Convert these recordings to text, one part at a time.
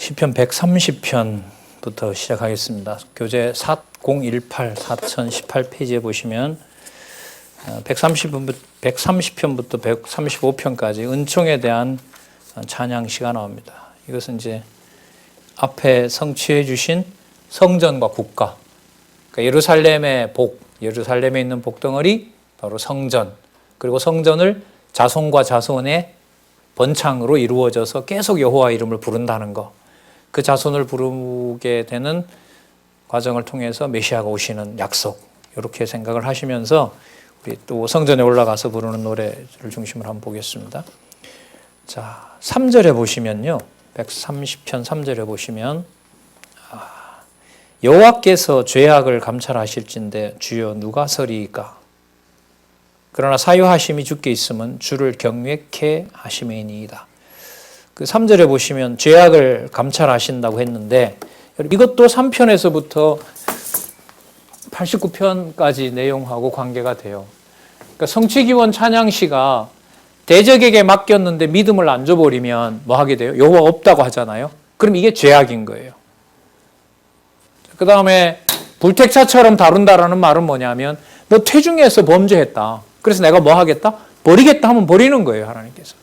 시편 130편부터 시작하겠습니다. 교재 4018 4018페이지에 보시면 130편부터 135편까지 은총에 대한 찬양시가 나옵니다. 이것은 이제 앞에 성취해 주신 성전과 국가, 그러니까 예루살렘의 복, 예루살렘에 있는 복덩어리, 바로 성전, 그리고 성전을 자손과 자손의 번창으로 이루어져서 계속 여호와 이름을 부른다는 것, 그 자손을 부르게 되는 과정을 통해서 메시아가 오시는 약속, 이렇게 생각을 하시면서 우리 또 성전에 올라가서 부르는 노래를 중심으로 한번 보겠습니다. 자, 3절에 보시면요, 130편 3절에 보시면 여호와께서 죄악을 감찰하실진대 주여 누가 서리이까? 그러나 사유하심이 주께 있으면 주를 경외케 하심이니이다. 그 3절에 보시면 죄악을 감찰하신다고 했는데, 이것도 3편에서부터 89편까지 내용하고 관계가 돼요. 그러니까 성취기원 찬양시가 대적에게 맡겼는데 믿음을 안 줘버리면 뭐 하게 돼요? 여호와 없다고 하잖아요. 그럼 이게 죄악인 거예요. 그 다음에 불택차처럼 다룬다라는 말은 뭐냐면, 너 태중에서 범죄했다, 그래서 내가 뭐 하겠다? 버리겠다 하면 버리는 거예요, 하나님께서.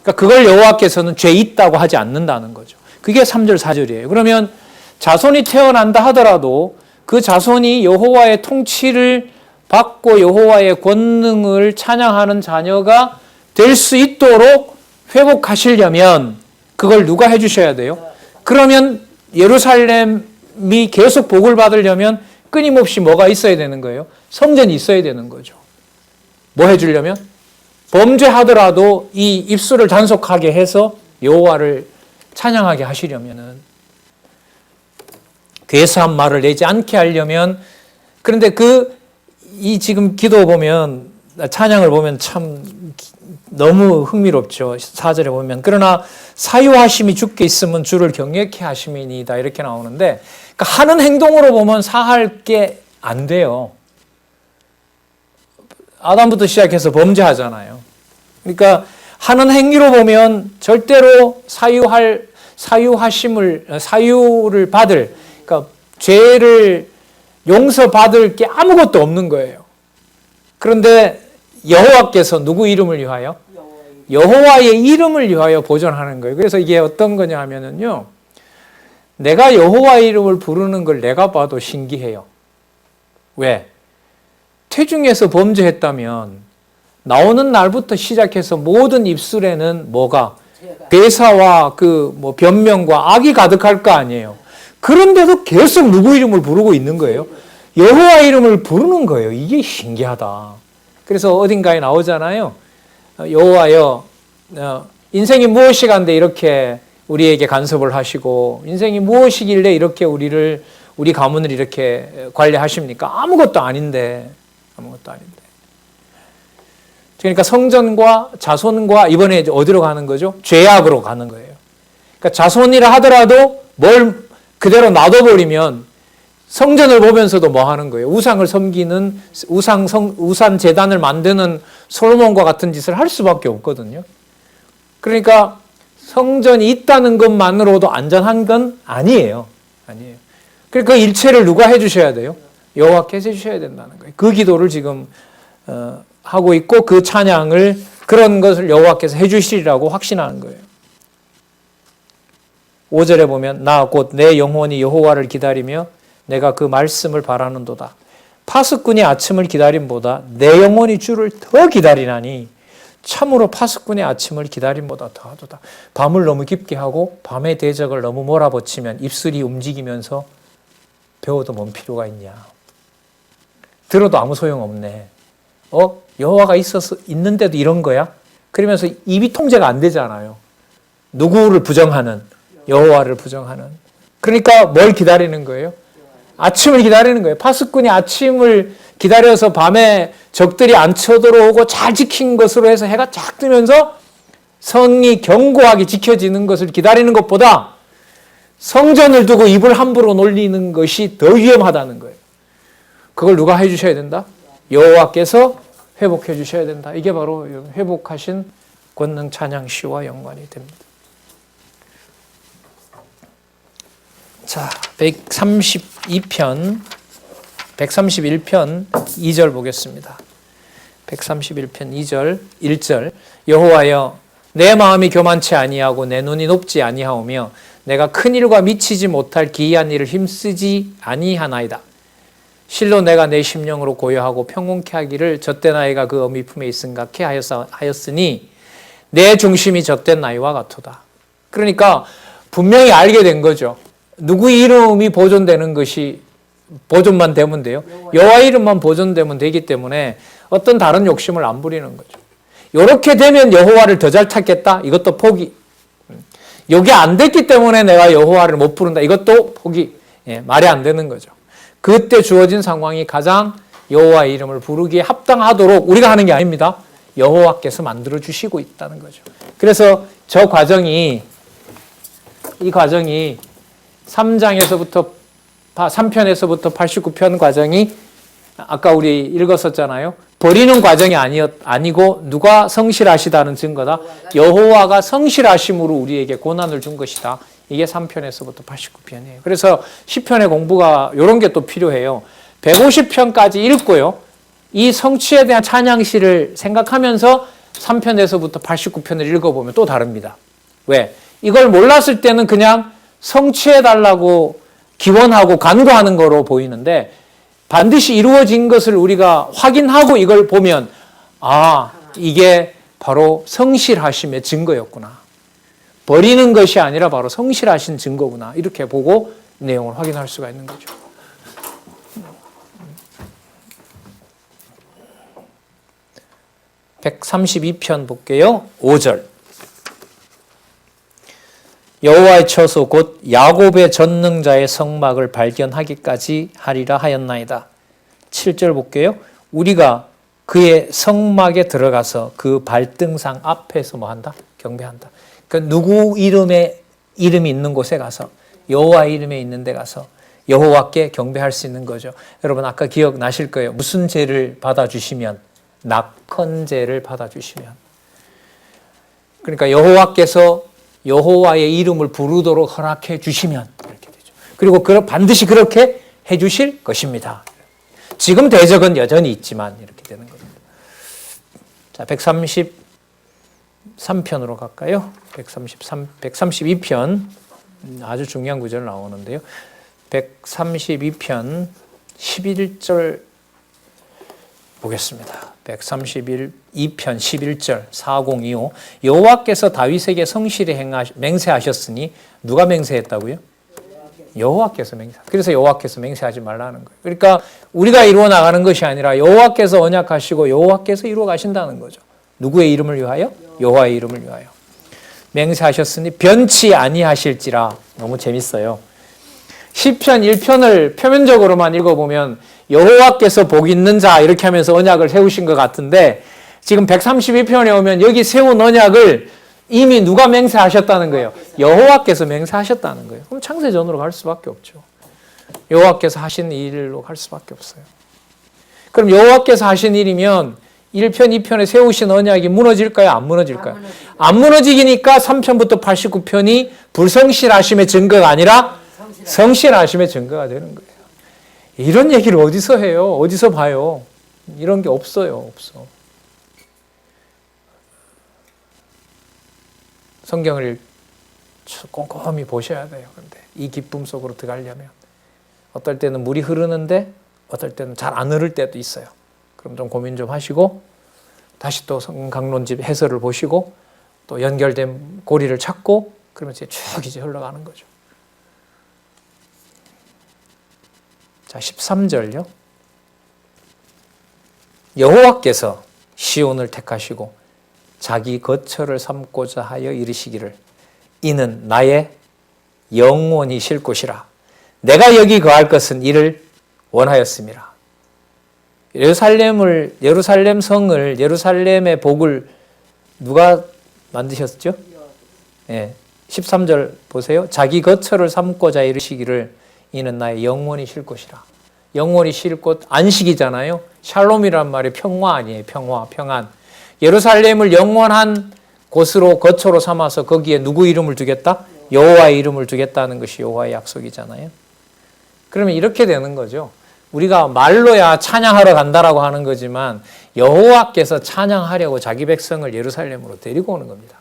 그러니까 그걸 여호와께서는 죄 있다고 하지 않는다는 거죠. 그게 3절 4절이에요. 그러면 자손이 태어난다 하더라도 그 자손이 여호와의 통치를 받고 여호와의 권능을 찬양하는 자녀가 될 수 있도록 회복하시려면 그걸 누가 해주셔야 돼요? 그러면 예루살렘이 계속 복을 받으려면 끊임없이 뭐가 있어야 되는 거예요? 성전이 있어야 되는 거죠. 뭐 해주려면? 범죄하더라도 이 입술을 단속하게 해서 여호와를 찬양하게 하시려면은, 괴수한 말을 내지 않게 하려면, 그런데 이 지금 기도 보면, 찬양을 보면 참 너무 흥미롭죠. 4절에 보면, 그러나 사유하심이 주께 있으면 주를 경외케 하심이니이다, 이렇게 나오는데, 그러니까 하는 행동으로 보면 사할 게 안 돼요. 아담부터 시작해서 범죄하잖아요. 그러니까 하는 행위로 보면 절대로 사유를 받을, 그러니까 죄를 용서받을 게 아무것도 없는 거예요. 그런데 여호와께서 누구 이름을 위하여? 여호와의 이름을 위하여 보존하는 거예요. 그래서 이게 어떤 거냐 하면은요, 내가 여호와의 이름을 부르는 걸 내가 봐도 신기해요. 왜? 태중에서 범죄했다면 나오는 날부터 시작해서 모든 입술에는 뭐가? 괴사와 변명과 악이 가득할 거 아니에요. 그런데도 계속 누구 이름을 부르고 있는 거예요? 여호와 이름을 부르는 거예요. 이게 신기하다. 그래서 어딘가에 나오잖아요. 여호와여, 인생이 무엇이간데 이렇게 우리에게 간섭을 하시고, 인생이 무엇이길래 이렇게 우리 가문을 이렇게 관리하십니까? 아무것도 아닌데. 그러니까 성전과 자손과 이번에 이제 어디로 가는 거죠? 죄악으로 가는 거예요. 그러니까 자손이라 하더라도 뭘 그대로 놔둬버리면 성전을 보면서도 뭐 하는 거예요? 우상을 섬기는, 우상 제단을 만드는 솔로몬과 같은 짓을 할 수밖에 없거든요. 그러니까 성전이 있다는 것만으로도 안전한 건 아니에요. 그러니까 그 일체를 누가 해주셔야 돼요? 여호와께서 해주셔야 된다는 거예요. 그 기도를 지금 하고 있고, 그 찬양을, 그런 것을 여호와께서 해주시리라고 확신하는 거예요. 5절에 보면 나 곧 내 영혼이 여호와를 기다리며 내가 그 말씀을 바라는도다. 파수꾼이 아침을 기다림보다 내 영혼이 주를 더 기다리나니 참으로 파수꾼의 아침을 기다림보다 더하도다. 밤을 너무 깊게 하고 밤의 대적을 너무 몰아붙이면 입술이 움직이면서 배워도 뭔 필요가 있냐. 들어도 아무 소용없네. 여호와가 있는데도 이런 거야? 그러면서 입이 통제가 안 되잖아요. 누구를 부정하는? 여호와를 부정하는. 그러니까 뭘 기다리는 거예요? 아침을 기다리는 거예요. 파수꾼이 아침을 기다려서 밤에 적들이 안 쳐들어오고 잘 지킨 것으로 해서 해가 쫙 뜨면서 성이 견고하게 지켜지는 것을 기다리는 것보다 성전을 두고 입을 함부로 놀리는 것이 더 위험하다는 거예요. 그걸 누가 해주셔야 된다? 여호와께서 회복해 주셔야 된다. 이게 바로 회복하신 권능 찬양 시와 연관이 됩니다. 자, 131편 2절 보겠습니다. 131편 2절 1절 여호와여 내 마음이 교만치 아니하고 내 눈이 높지 아니하오며 내가 큰 일과 미치지 못할 기이한 일을 힘쓰지 아니하나이다. 실로 내가 내 심령으로 고요하고 평온케 하기를 젖된 아이가 그 어미 품에 있음같게 하였으니 내 중심이 젖된 나이와 같도다. 그러니까 분명히 알게 된 거죠. 누구 이름이 보존되는 것이 보존만 되면 돼요. 여호와 이름만 보존되면 되기 때문에 어떤 다른 욕심을 안 부리는 거죠. 이렇게 되면 여호와를 더 잘 찾겠다. 이것도 포기. 이게 안 됐기 때문에 내가 여호와를 못 부른다. 이것도 포기. 말이 안 되는 거죠. 그때 주어진 상황이 가장 여호와의 이름을 부르기에 합당하도록 우리가 하는 게 아닙니다. 여호와께서 만들어 주시고 있다는 거죠. 그래서 이 과정이 3편에서부터 89편 과정이 아까 우리 읽었었잖아요. 버리는 과정이 아니고 누가 성실하시다는 증거다. 여호와가 성실하심으로 우리에게 고난을 준 것이다. 이게 3편에서부터 89편이에요. 그래서 10편의 공부가 이런 게 또 필요해요. 150편까지 읽고요. 이 성취에 대한 찬양시를 생각하면서 3편에서부터 89편을 읽어보면 또 다릅니다. 왜? 이걸 몰랐을 때는 그냥 성취해달라고 기원하고 간구하는 거로 보이는데 반드시 이루어진 것을 우리가 확인하고 이걸 보면 이게 바로 성실하심의 증거였구나. 버리는 것이 아니라 바로 성실하신 증거구나. 이렇게 보고 내용을 확인할 수가 있는 거죠. (132편) 볼게요. 5절 여호와의 처소 곧 야곱의 전능자의 성막을 발견하기까지 하리라 하였나이다. 7절 볼게요. 우리가 그의 성막에 들어가서 그 발등상 앞에서 뭐 한다? 경배한다. 그러니까 누구 이름이 있는 곳에 가서 여호와 이름에 있는 데 가서 여호와께 경배할 수 있는 거죠. 여러분 아까 기억나실 거예요. 무슨 죄를 받아주시면? 낙헌죄를 받아주시면. 그러니까 여호와께서 여호와의 이름을 부르도록 허락해 주시면 이렇게 되죠. 그리고 반드시 그렇게 해 주실 것입니다. 지금 대적은 여전히 있지만 이렇게 되는 겁니다. 자, 133편으로 갈까요? 132편 아주 중요한 구절 나오는데요. 132편 11절 보겠습니다. 132편 11절 4025 여호와께서 다윗에게 성실히 맹세하셨으니 누가 맹세했다고요? 여호와께서 맹세. 그래서 여호와께서 맹세하지 말라는 거예요. 그러니까 우리가 이루어 나가는 것이 아니라 여호와께서 언약하시고 여호와께서 이루어 가신다는 거죠. 누구의 이름을 위하여? 여호와의 이름을 위하여. 맹세하셨으니 변치 아니하실지라. 너무 재밌어요. 시편 1편을 표면적으로만 읽어보면 여호와께서 복 있는 자 이렇게 하면서 언약을 세우신 것 같은데 지금 132편에 오면 여기 세운 언약을 이미 누가 맹세하셨다는 거예요? 여호와께서 맹세하셨다는 거예요. 그럼 창세전으로 갈 수밖에 없죠. 여호와께서 하신 일로 갈 수밖에 없어요. 그럼 여호와께서 하신 일이면 1편, 2편에 세우신 언약이 무너질까요? 안 무너질까요? 안 무너지니까 3편부터 89편이 불성실하심의 증거가 아니라 성실하심의 증거가 되는 거예요. 이런 얘기를 어디서 해요? 어디서 봐요? 이런 게 없어요. 없어. 성경을 꼼꼼히 보셔야 돼요. 그런데 이 기쁨 속으로 들어가려면 어떨 때는 물이 흐르는데 어떨 때는 잘 안 흐를 때도 있어요. 그럼 좀 고민 좀 하시고 다시 또 성강론집 해설을 보시고 또 연결된 고리를 찾고 그러면 이제 쭉 이제 흘러가는 거죠. 자, 13절요. 여호와께서 시온을 택하시고 자기 거처를 삼고자 하여 이르시기를 이는 나의 영원히 쉴 곳이라. 내가 여기 거할 것은 이를 원하였음이라. 예루살렘 성을 예루살렘의 복을 누가 만드셨죠? 13절 보세요. 자기 거처를 삼고자 이르시기를 이는 나의 영원히 쉴 곳이라. 영원히 쉴 곳 안식이잖아요. 샬롬이란 말이 평화 아니에요. 평안. 예루살렘을 영원한 곳으로 거처로 삼아서 거기에 누구 이름을 두겠다? 여호와의 이름을 두겠다는 것이 여호와의 약속이잖아요. 그러면 이렇게 되는 거죠. 우리가 말로야 찬양하러 간다라고 하는 거지만 여호와께서 찬양하려고 자기 백성을 예루살렘으로 데리고 오는 겁니다.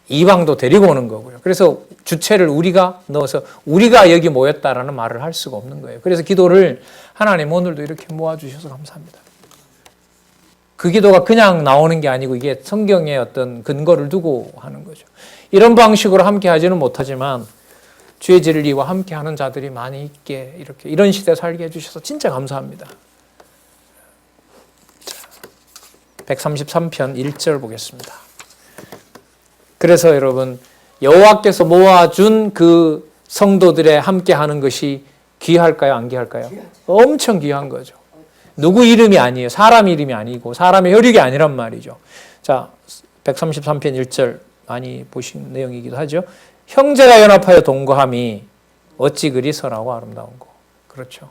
이방도 데리고 오는 거고요. 그래서 주체를 우리가 넣어서 우리가 여기 모였다라는 말을 할 수가 없는 거예요. 그래서 기도를 하나님 오늘도 이렇게 모아주셔서 감사합니다. 그 기도가 그냥 나오는 게 아니고 이게 성경에 어떤 근거를 두고 하는 거죠. 이런 방식으로 함께 하지는 못하지만 주의 진리와 함께 하는 자들이 많이 있게 이렇게 이런 시대 살게 해주셔서 진짜 감사합니다. 133편 1절 보겠습니다. 그래서 여러분 여호와께서 모아준 그 성도들의 함께 하는 것이 귀할까요? 안 귀할까요? 엄청 귀한 거죠. 누구 이름이 아니에요. 사람 이름이 아니고 사람의 혈육이 아니란 말이죠. 자, 133편 1절 많이 보신 내용이기도 하죠. 형제가 연합하여 동거함이 어찌 그리 선하고 아름다운 거. 그렇죠.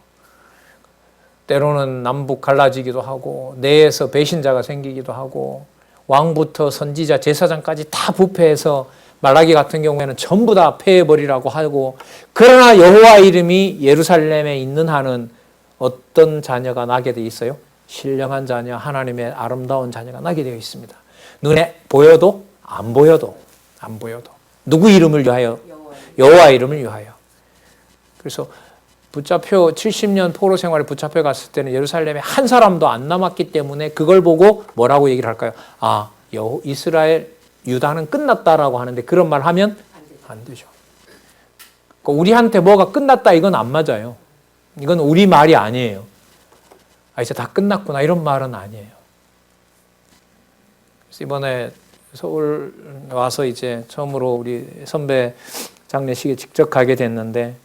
때로는 남북 갈라지기도 하고 내에서 배신자가 생기기도 하고 왕부터 선지자 제사장까지 다 부패해서 말라기 같은 경우에는 전부 다 패해버리라고 하고 그러나 여호와 이름이 예루살렘에 있는 한은 어떤 자녀가 나게 돼 있어요? 신령한 자녀, 하나님의 아름다운 자녀가 나게 되어 있습니다. 눈에 보여도 안 보여도 누구 이름을 위하여? 여호와 이름을 위하여. 그래서 붙잡혀 70년 포로 생활에 붙잡혀 갔을 때는 예루살렘에 한 사람도 안 남았기 때문에 그걸 보고 뭐라고 얘기를 할까요? 아, 이스라엘 유다는 끝났다라고 하는데 그런 말 하면 안 되죠. 그러니까 우리한테 뭐가 끝났다 이건 안 맞아요. 이건 우리 말이 아니에요. 아, 이제 다 끝났구나 이런 말은 아니에요. 그래서 이번에 서울 와서 이제 처음으로 우리 선배 장례식에 직접 가게 됐는데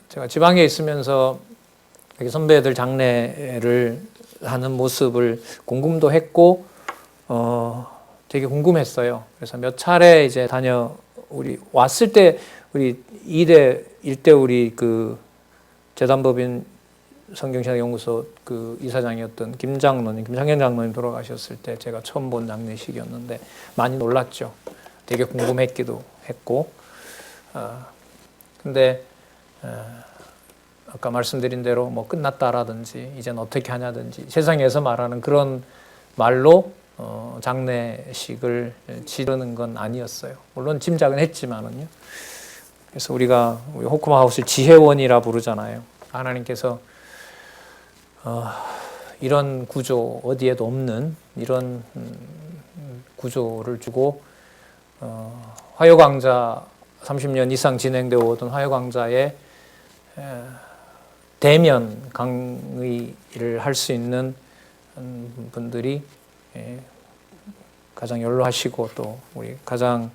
제가 지방에 있으면서 선배들 장례를 하는 모습을 궁금도 했고 되게 궁금했어요. 그래서 몇 차례 이제 우리 왔을 때 우리 2대 1대 우리 그 재단법인 성경신학연구소 그 이사장이었던 김창현 장로님 돌아가셨을 때 제가 처음 본 장례식이었는데 많이 놀랐죠. 되게 궁금했기도 했고 근데 아까 말씀드린 대로 뭐 끝났다라든지 이제는 어떻게 하냐든지 세상에서 말하는 그런 말로 장례식을 치르는 건 아니었어요. 물론 짐작은 했지만은요. 그래서 우리가 호쿠마 하우스를 지혜원이라 부르잖아요. 하나님께서 이런 구조 어디에도 없는 이런 구조를 주고 화요강좌 30년 이상 진행되어 오던 화요강좌에 대면 강의를 할 수 있는 분들이 가장 연로하시고 또 우리 가장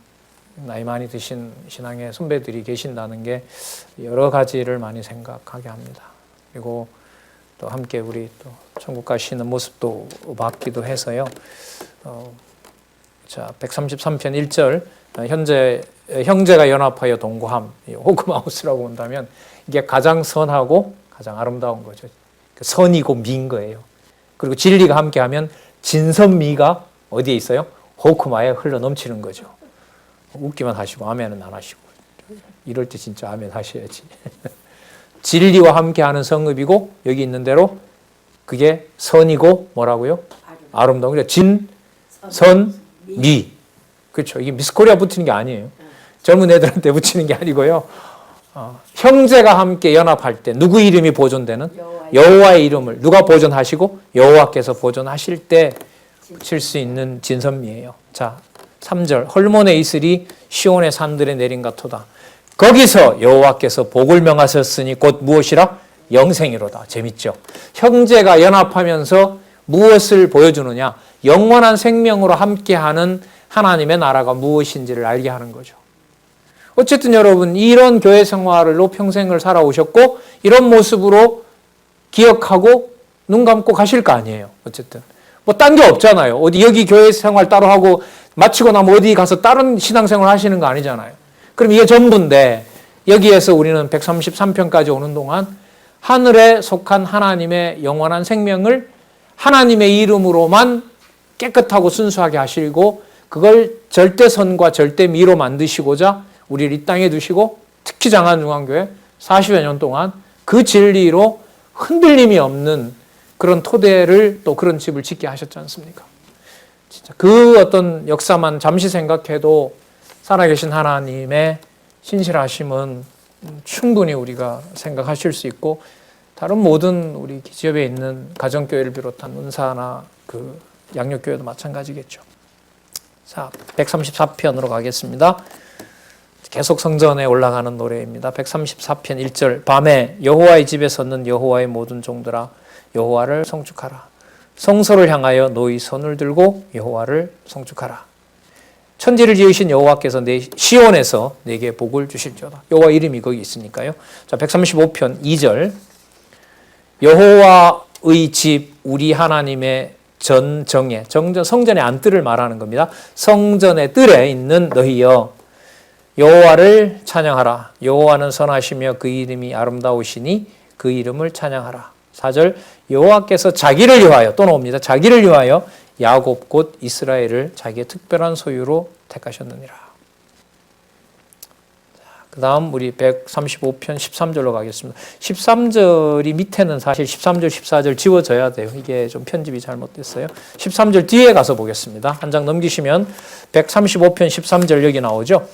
나이 많이 드신 신앙의 선배들이 계신다는 게 여러 가지를 많이 생각하게 합니다. 그리고 또 함께 우리 또 천국 가시는 모습도 봤기도 해서요. 자, 133편 1절 형제가 연합하여 동거함 호크마우스라고 본다면 이게 가장 선하고 가장 아름다운 거죠. 선이고 미인 거예요. 그리고 진리가 함께하면 진선미가 어디에 있어요? 호크마에 흘러 넘치는 거죠. 웃기만 하시고 아멘은 안 하시고 이럴 때 진짜 아멘 하셔야지. 진리와 함께하는 성읍이고 여기 있는 대로 그게 선이고 뭐라고요? 아름다운 거죠. 진, 선, 미. 그렇죠. 이게 미스코리아 붙이는 게 아니에요. 젊은 애들한테 붙이는 게 아니고요. 형제가 함께 연합할 때 누구 이름이 보존되는? 여호와의 이름을 누가 보존하시고 여호와께서 보존하실 때 붙일 수 있는 진선미예요. 자, 3절 헐몬의 이슬이 시온의 산들에 내린 같도다. 거기서 여호와께서 복을 명하셨으니 곧 무엇이라? 영생이로다. 재밌죠? 형제가 연합하면서 무엇을 보여주느냐? 영원한 생명으로 함께하는 하나님의 나라가 무엇인지를 알게 하는 거죠. 어쨌든 여러분 이런 교회 생활로 평생을 살아오셨고 이런 모습으로 기억하고 눈 감고 가실 거 아니에요. 어쨌든 뭐 딴 게 없잖아요. 어디 여기 교회 생활 따로 하고 마치고 나면 어디 가서 다른 신앙생활 하시는 거 아니잖아요. 그럼 이게 전부인데 여기에서 우리는 133편까지 오는 동안 하늘에 속한 하나님의 영원한 생명을 하나님의 이름으로만 깨끗하고 순수하게 하시고 그걸 절대선과 절대미로 만드시고자 우리를 이 땅에 두시고 특히 장안중앙교회 40여 년 동안 그 진리로 흔들림이 없는 그런 토대를 또 그런 집을 짓게 하셨지 않습니까? 진짜 그 어떤 역사만 잠시 생각해도 살아계신 하나님의 신실하심은 충분히 우리가 생각하실 수 있고 다른 모든 우리 기지협에 있는 가정교회를 비롯한 은사나 그 양육교회도 마찬가지겠죠. 자, 134편으로 가겠습니다. 계속 성전에 올라가는 노래입니다. 134편 1절 밤에 여호와의 집에 섰는 여호와의 모든 종들아 여호와를 송축하라. 성소를 향하여 너희 손을 들고 여호와를 송축하라. 천지를 지으신 여호와께서 시온에서 내게 복을 주실지어다. 여호와 이름이 거기 있으니까요. 자, 135편 2절 여호와의 집 우리 하나님의 전정에 성전의 안뜰을 말하는 겁니다. 성전의 뜰에 있는 너희여 여호와를 찬양하라. 여호와는 선하시며 그 이름이 아름다우시니 그 이름을 찬양하라. 4절 여호와께서 자기를 위하여 또 나옵니다. 자기를 위하여 야곱 곧 이스라엘을 자기의 특별한 소유로 택하셨느니라. 그 다음 우리 135편 13절로 가겠습니다. 13절이 밑에는 사실 13절 14절 지워져야 돼요. 이게 좀 편집이 잘못됐어요. 13절 뒤에 가서 보겠습니다. 한 장 넘기시면 135편 13절 여기 나오죠.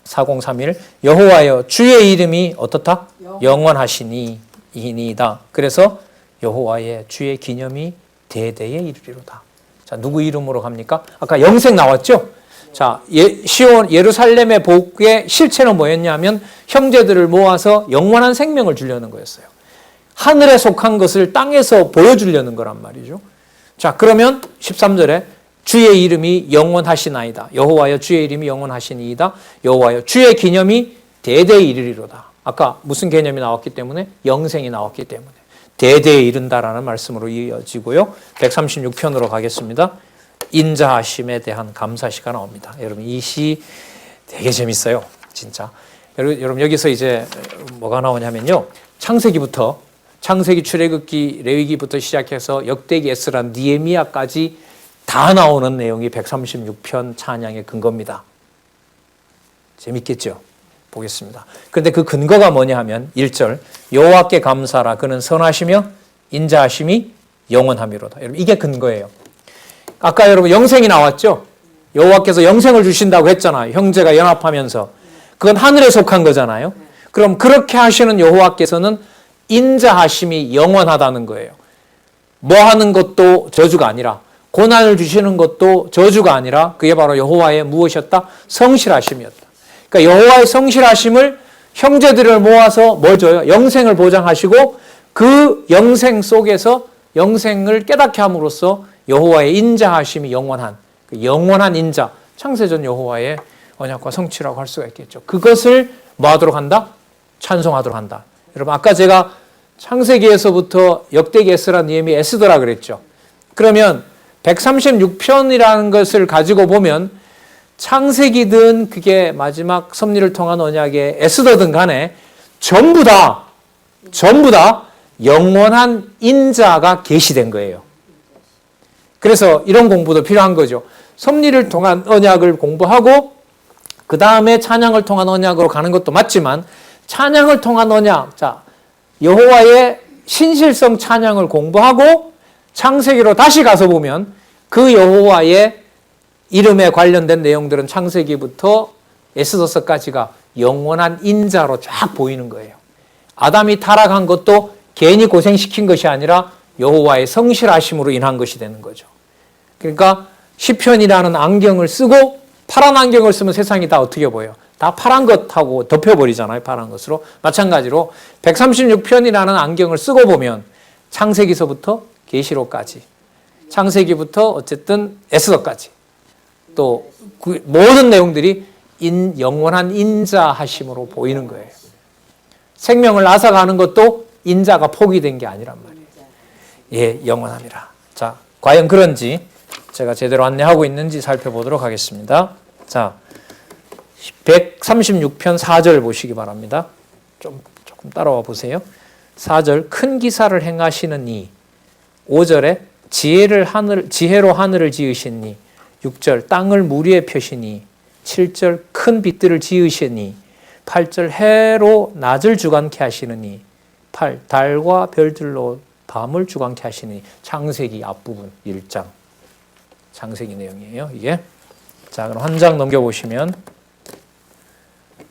4031 여호와여 주의 이름이 어떻다? 영원하시니이다. 그래서 여호와의 주의 기념이 대대에 이르리로다. 자, 누구 이름으로 갑니까? 아까 영생 나왔죠? 자, 시온 예루살렘의 복의 실체는 뭐였냐면 형제들을 모아서 영원한 생명을 주려는 거였어요. 하늘에 속한 것을 땅에서 보여주려는 거란 말이죠. 자, 그러면 13절에 주의 이름이 영원하시나이다. 여호와여 주의 이름이 영원하시니이다. 여호와여 주의 기념이 대대에 이르리로다. 아까 무슨 개념이 나왔기 때문에? 영생이 나왔기 때문에. 대대에 이른다라는 말씀으로 이어지고요. 136편으로 가겠습니다. 인자하심에 대한 감사시가 나옵니다. 여러분 이 시 되게 재밌어요. 진짜. 여러분 여기서 이제 뭐가 나오냐면요. 창세기, 출애굽기, 레위기부터 시작해서 역대기, 에스라, 니에미야까지 다 나오는 내용이 136편 찬양의 근거입니다. 재밌겠죠? 보겠습니다. 그런데 그 근거가 뭐냐 하면 1절 여호와께 감사라 그는 선하시며 인자하심이 영원함이로다. 여러분 이게 근거예요. 아까 여러분 영생이 나왔죠? 여호와께서 영생을 주신다고 했잖아요. 형제가 연합하면서. 그건 하늘에 속한 거잖아요. 그럼 그렇게 하시는 여호와께서는 인자하심이 영원하다는 거예요. 뭐 하는 것도 저주가 아니라 고난을 주시는 것도 저주가 아니라 그게 바로 여호와의 무엇이었다? 성실하심이었다. 그러니까 여호와의 성실하심을 형제들을 모아서 뭐 줘요? 영생을 보장하시고 그 영생 속에서 영생을 깨닫게 함으로써 여호와의 인자하심이 영원한 인자, 창세전 여호와의 언약과 성취라고 할 수가 있겠죠. 그것을 뭐 하도록 한다? 찬송하도록 한다. 여러분 아까 제가 창세기에서부터 역대기, 에스라, 니에미야, 에스더라 그랬죠. 그러면 136편이라는 것을 가지고 보면 창세기든 그게 마지막 섭리를 통한 언약의 에스더든 간에 전부 다 영원한 인자가 계시된 거예요. 그래서 이런 공부도 필요한 거죠. 섭리를 통한 언약을 공부하고 그 다음에 찬양을 통한 언약으로 가는 것도 맞지만 찬양을 통한 언약, 자 여호와의 신실성 찬양을 공부하고 창세기로 다시 가서 보면 그 여호와의 이름에 관련된 내용들은 창세기부터 에스더서까지가 영원한 인자로 쫙 보이는 거예요. 아담이 타락한 것도 괜히 고생시킨 것이 아니라 여호와의 성실하심으로 인한 것이 되는 거죠. 그러니까 시편이라는 안경을 쓰고 파란 안경을 쓰면 세상이 다 어떻게 보여요? 다 파란 것하고 덮여버리잖아요. 파란 것으로. 마찬가지로 136편이라는 안경을 쓰고 보면 창세기서부터 계시록까지, 창세기부터 어쨌든 에스더까지 또 그 모든 내용들이 영원한 인자하심으로 보이는 거예요. 생명을 앗아가는 것도 인자가 포기된 게 아니란 말이에요. 예, 영원함이라. 자, 과연 그런지 제가 제대로 안내하고 있는지 살펴보도록 하겠습니다. 자, 136편 4절 보시기 바랍니다. 조금 따라와 보세요. 4절 큰 기사를 행하시는 이. 5절에 지혜로 하늘을 지으신 이. 6절 땅을 물 위에 펴시니. 7절 큰 빛들을 지으시니 8절 해로 낮을 주관케 하시느니 8 달과 별들로 밤을 주관케 하시니 창세기 앞부분 1장 창세기 내용이에요. 이게 자 그럼 한 장 넘겨보시면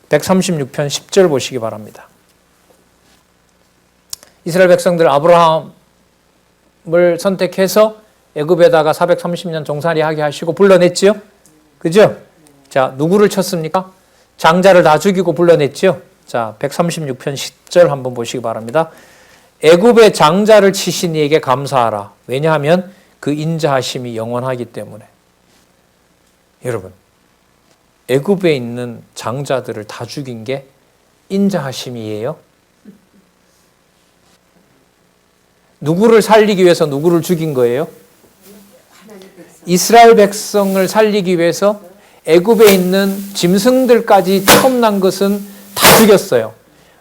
136편 10절 보시기 바랍니다. 이스라엘 백성들 아브라함을 선택해서 애굽에다가 430년 종살이하게 하시고 불러냈지요. 그죠? 자 누구를 쳤습니까? 장자를 다 죽이고 불러냈지요. 자 136편 10절 한번 보시기 바랍니다. 애굽의 장자를 치신 이에게 감사하라. 왜냐하면 그 인자하심이 영원하기 때문에. 여러분 애굽에 있는 장자들을 다 죽인 게 인자하심이에요. 누구를 살리기 위해서 누구를 죽인 거예요? 이스라엘 백성을 살리기 위해서 애굽에 있는 짐승들까지 처음 난 것은 다 죽였어요.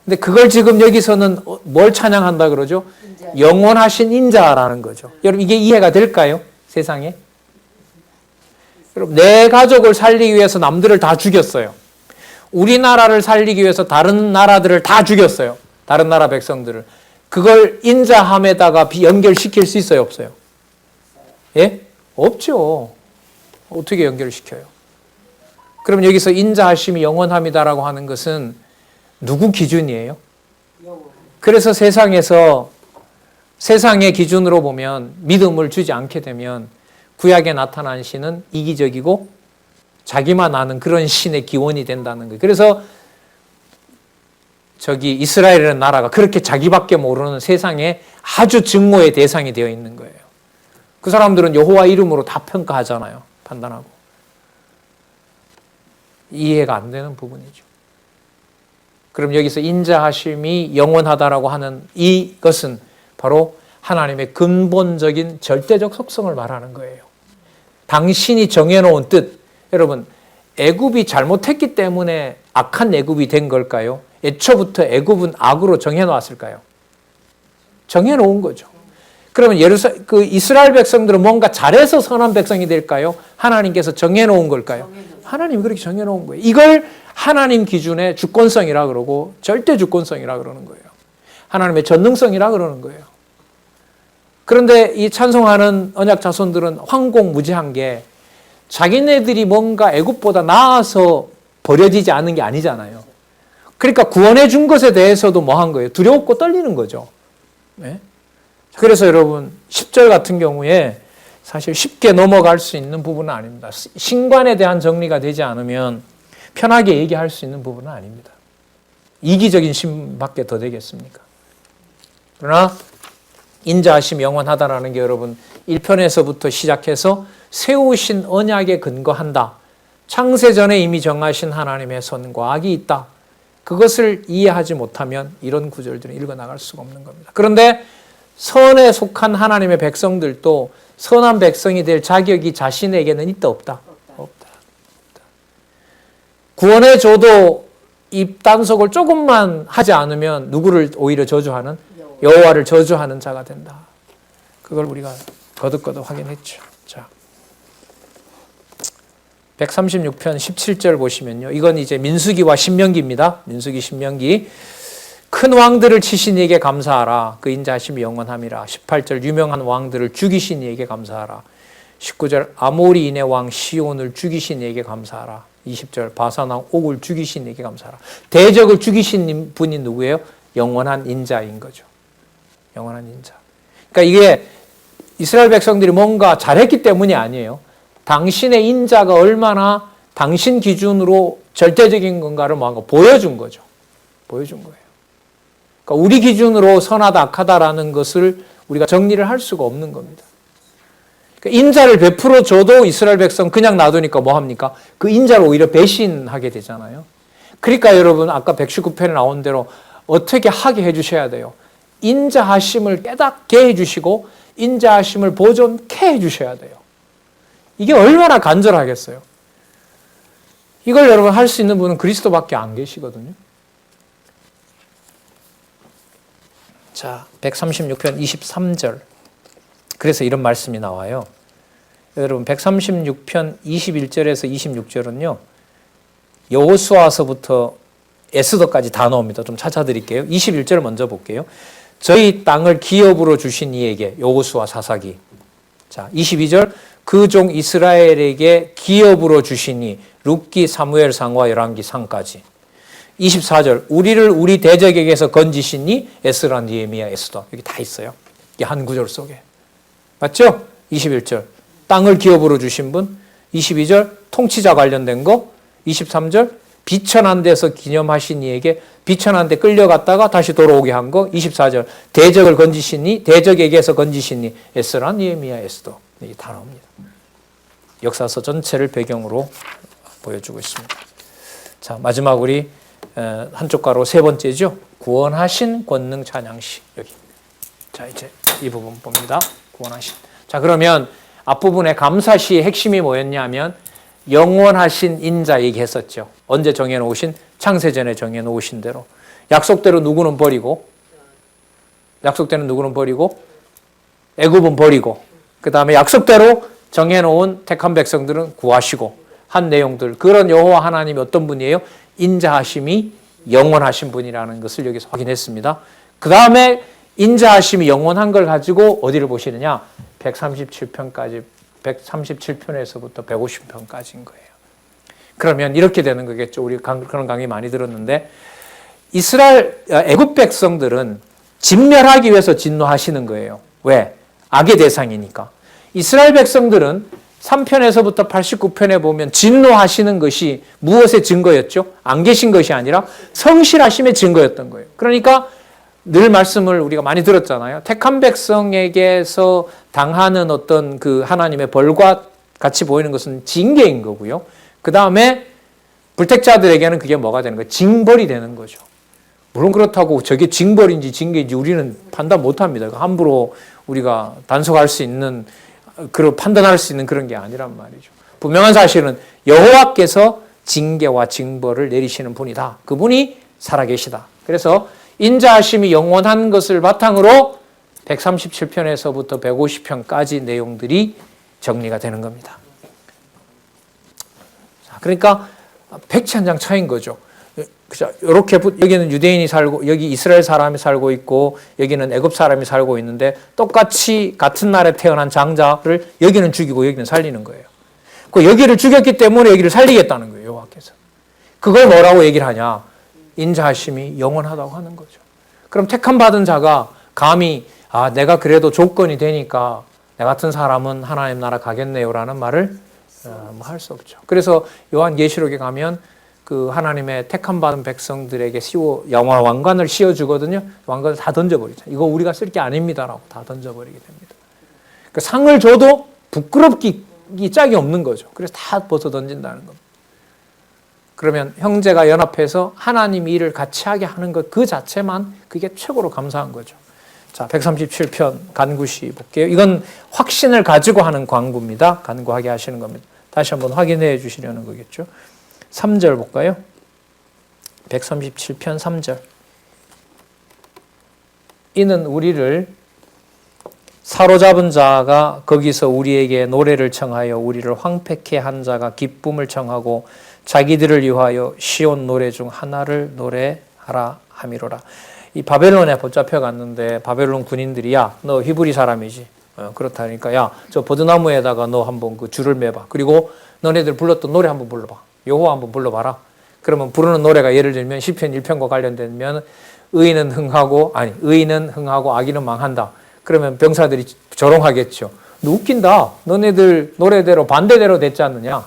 근데 그걸 지금 여기서는 뭘 찬양한다 그러죠? 영원하신 인자라는 거죠. 여러분 이게 이해가 될까요? 세상에? 여러분 내 가족을 살리기 위해서 남들을 다 죽였어요. 우리나라를 살리기 위해서 다른 나라들을 다 죽였어요. 다른 나라 백성들을. 그걸 인자함에다가 연결시킬 수 있어요? 없어요? 예? 없죠. 어떻게 연결시켜요? 그럼 여기서 인자하심이 영원함이다라고 하는 것은 누구 기준이에요? 그래서 세상에서 세상의 기준으로 보면 믿음을 주지 않게 되면 구약에 나타난 신은 이기적이고 자기만 아는 그런 신의 기원이 된다는 거예요. 그래서 저기 이스라엘이라는 나라가 그렇게 자기밖에 모르는 세상에 아주 증오의 대상이 되어 있는 거예요. 그 사람들은 여호와 이름으로 다 평가하잖아요. 판단하고. 이해가 안 되는 부분이죠. 그럼 여기서 인자하심이 영원하다라고 하는 이것은 바로 하나님의 근본적인 절대적 속성을 말하는 거예요. 당신이 정해놓은 뜻. 여러분 애굽이 잘못했기 때문에 악한 애굽이 된 걸까요? 애초부터 애굽은 악으로 정해놓았을까요? 정해놓은 거죠. 그러면 그 이스라엘 백성들은 뭔가 잘해서 선한 백성이 될까요? 하나님께서 정해놓은 걸까요? 하나님이 그렇게 정해놓은 거예요. 이걸 하나님 기준의 주권성이라 그러고 절대 주권성이라 그러는 거예요. 하나님의 전능성이라 그러는 거예요. 그런데 이 찬송하는 언약 자손들은 황공무지한 게 자기네들이 뭔가 애굽보다 나아서 버려지지 않은 게 아니잖아요. 그러니까 구원해 준 것에 대해서도 뭐 한 거예요? 두려웠고 떨리는 거죠. 네? 그래서 여러분 10절 같은 경우에 사실 쉽게 넘어갈 수 있는 부분은 아닙니다. 신관에 대한 정리가 되지 않으면 편하게 얘기할 수 있는 부분은 아닙니다. 이기적인 신밖에 더 되겠습니까? 그러나 인자하심이 영원하다라는 게 여러분 1편에서부터 시작해서 세우신 언약에 근거한다. 창세전에 이미 정하신 하나님의 선과 악이 있다. 그것을 이해하지 못하면 이런 구절들은 읽어나갈 수가 없는 겁니다. 그런데 선에 속한 하나님의 백성들도 선한 백성이 될 자격이 자신에게는 있다 없다? 없다. 구원해 줘도 입 단속을 조금만 하지 않으면 누구를 오히려 저주하는? 여호와를 저주하는 자가 된다. 그걸 우리가 거듭거듭 확인했죠. 자, 136편 17절 보시면요. 이건 이제 민수기와 신명기입니다. 민수기, 신명기. 큰 왕들을 치신 이에게 감사하라. 그 인자하심이 영원함이라. 18절 유명한 왕들을 죽이신 이에게 감사하라. 19절 아모리인의 왕 시온을 죽이신 이에게 감사하라. 20절 바산 왕 옥을 죽이신 이에게 감사하라. 대적을 죽이신 분이 누구예요? 영원한 인자인 거죠. 영원한 인자. 그러니까 이게 이스라엘 백성들이 뭔가 잘했기 때문이 아니에요. 당신의 인자가 얼마나 당신 기준으로 절대적인 건가를 뭔가 보여준 거죠. 보여준 거예요. 그러니까 우리 기준으로 선하다, 악하다라는 것을 우리가 정리를 할 수가 없는 겁니다. 그러니까 인자를 베풀어 줘도 이스라엘 백성 그냥 놔두니까 뭐 합니까? 그 인자를 오히려 배신하게 되잖아요. 그러니까 여러분 아까 119편에 나온 대로 어떻게 하게 해주셔야 돼요? 인자하심을 깨닫게 해주시고 인자하심을 보존케 해주셔야 돼요. 이게 얼마나 간절하겠어요. 이걸 여러분 할 수 있는 분은 그리스도밖에 안 계시거든요. 자, 136편 23절. 그래서 이런 말씀이 나와요. 여러분 136편 21절에서 26절은요. 여호수아서부터 에스더까지 다 나옵니다. 좀 찾아드릴게요. 21절 먼저 볼게요. 저희 땅을 기업으로 주신 이에게, 여호수아 사사기. 자, 22절 그 종 이스라엘에게 기업으로 주시니, 룻기 사무엘상과 열왕기상까지. 24절 우리를 우리 대적에게서 건지시니, 에스라 느헤미야 에스더. 여기 다 있어요. 이게 한 구절 속에. 맞죠? 21절 땅을 기업으로 주신 분. 22절 통치자 관련된 거. 23절 비천한 데서 기념하신 이에게, 비천한 데 끌려갔다가 다시 돌아오게 한 거. 24절 대적을 건지시니, 대적에게서 건지시니, 에스라 느헤미야 에스더. 이게 다 나옵니다. 역사서 전체를 배경으로 보여주고 있습니다. 자, 마지막 우리 한쪽 가로 세 번째죠. 구원하신 권능 찬양시. 여기. 자, 이제 이 부분 봅니다. 구원하신. 자, 그러면 앞부분에 감사시의 핵심이 뭐였냐면 영원하신 인자 얘기했었죠. 언제 정해놓으신? 창세전에 정해놓으신 대로. 약속대로 누구는 버리고, 약속대로 누구는 버리고, 애굽은 버리고, 그 다음에 약속대로 정해놓은 택한 백성들은 구하시고 한 내용들. 그런 여호와 하나님이 어떤 분이에요? 인자하심이 영원하신 분이라는 것을 여기서 확인했습니다. 그 다음에 인자하심이 영원한 걸 가지고 어디를 보시느냐? 137편까지, 137편에서부터 150편까지인 거예요. 그러면 이렇게 되는 거겠죠. 우리 그런 강의 많이 들었는데, 애굽 백성들은 진멸하기 위해서 진노하시는 거예요. 왜? 악의 대상이니까. 이스라엘 백성들은 3편에서부터 89편에 보면 진노하시는 것이 무엇의 증거였죠? 안 계신 것이 아니라 성실하심의 증거였던 거예요. 그러니까 늘 말씀을 우리가 많이 들었잖아요. 택한 백성에게서 당하는 어떤 그 하나님의 벌과 같이 보이는 것은 징계인 거고요. 그 다음에 불택자들에게는 그게 뭐가 되는 거예요? 징벌이 되는 거죠. 물론 그렇다고 저게 징벌인지 징계인지 우리는 판단 못합니다. 함부로 우리가 단속할 수 있는, 판단할 수 있는 그런 게 아니란 말이죠. 분명한 사실은 여호와께서 징계와 징벌을 내리시는 분이다. 그분이 살아계시다. 그래서 인자하심이 영원한 것을 바탕으로 137편에서부터 150편까지 내용들이 정리가 되는 겁니다. 자, 그러니까 백천장 차이인 거죠. 그죠? 이렇게 여기는 유대인이 살고, 여기 이스라엘 사람이 살고 있고, 여기는 애굽 사람이 살고 있는데 똑같이 같은 날에 태어난 장자를 여기는 죽이고 여기는 살리는 거예요. 그 여기를 죽였기 때문에 여기를 살리겠다는 거예요, 여호와께서. 그걸 뭐라고 얘기를 하냐? 인자하심이 영원하다고 하는 거죠. 그럼 택함 받은 자가 감히 내가 그래도 조건이 되니까 내 같은 사람은 하나님 나라 가겠네요라는 말을 할 수 없죠. 그래서 요한계시록에 가면 그 하나님의 택함 받은 백성들에게 왕관을 씌워주거든요. 왕관을 다 던져버리죠. 이거 우리가 쓸 게 아닙니다라고 다 던져버리게 됩니다. 그 상을 줘도 부끄럽기 짝이 없는 거죠. 그래서 다 벗어 던진다는 겁니다. 그러면 형제가 연합해서 하나님 일을 같이 하게 하는 것 그 자체만 그게 최고로 감사한 거죠. 자, 137편 간구시 볼게요. 이건 확신을 가지고 하는 광구입니다. 간구하게 하시는 겁니다. 다시 한번 확인해 주시려는 거겠죠. 3절 볼까요? 137편 3절. 이는 우리를 사로잡은 자가 거기서 우리에게 노래를 청하여 우리를 황폐케 한 자가 기쁨을 청하고 자기들을 위하여 시온 노래 중 하나를 노래하라 함이로라. 이 바벨론에 붙잡혀 갔는데 바벨론 군인들이 야, 너 히브리 사람이지. 그렇다니까 야, 저 버드나무에다가 너 한번 그 줄을 매봐. 그리고 너네들 불렀던 노래 한번 불러봐. 여호와 한번 불러봐라. 그러면 부르는 노래가 예를 들면 시편 1편과 관련되면 의인은 흥하고 악인은 망한다. 그러면 병사들이 조롱하겠죠. 너 웃긴다. 너네들 노래대로 반대대로 됐지 않느냐.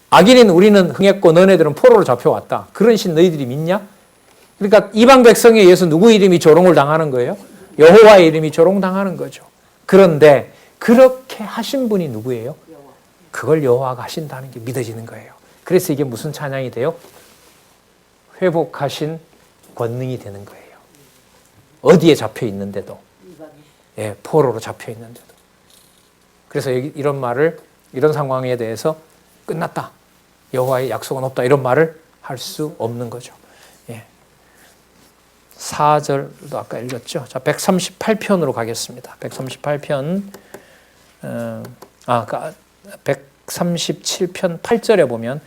악인인 우리는 흥했고 너네들은 포로로 잡혀왔다. 그런 신 너희들이 믿냐? 그러니까 이방 백성에 의해서 누구 이름이 조롱을 당하는 거예요? 여호와의 이름이 조롱당하는 거죠. 그런데 그렇게 하신 분이 누구예요? 그걸 여호와가 하신다는 게 믿어지는 거예요. 그래서 이게 무슨 찬양이 돼요? 회복하신 권능이 되는 거예요. 어디에 잡혀 있는데도. 예, 포로로 잡혀 있는데도. 그래서 이런 말을, 이런 상황에 대해서 끝났다. 여호와의 약속은 없다. 이런 말을 할 수 없는 거죠. 예. 4절도 아까 읽었죠. 자, 138편으로 가겠습니다. 138편, 137편 8절에 보면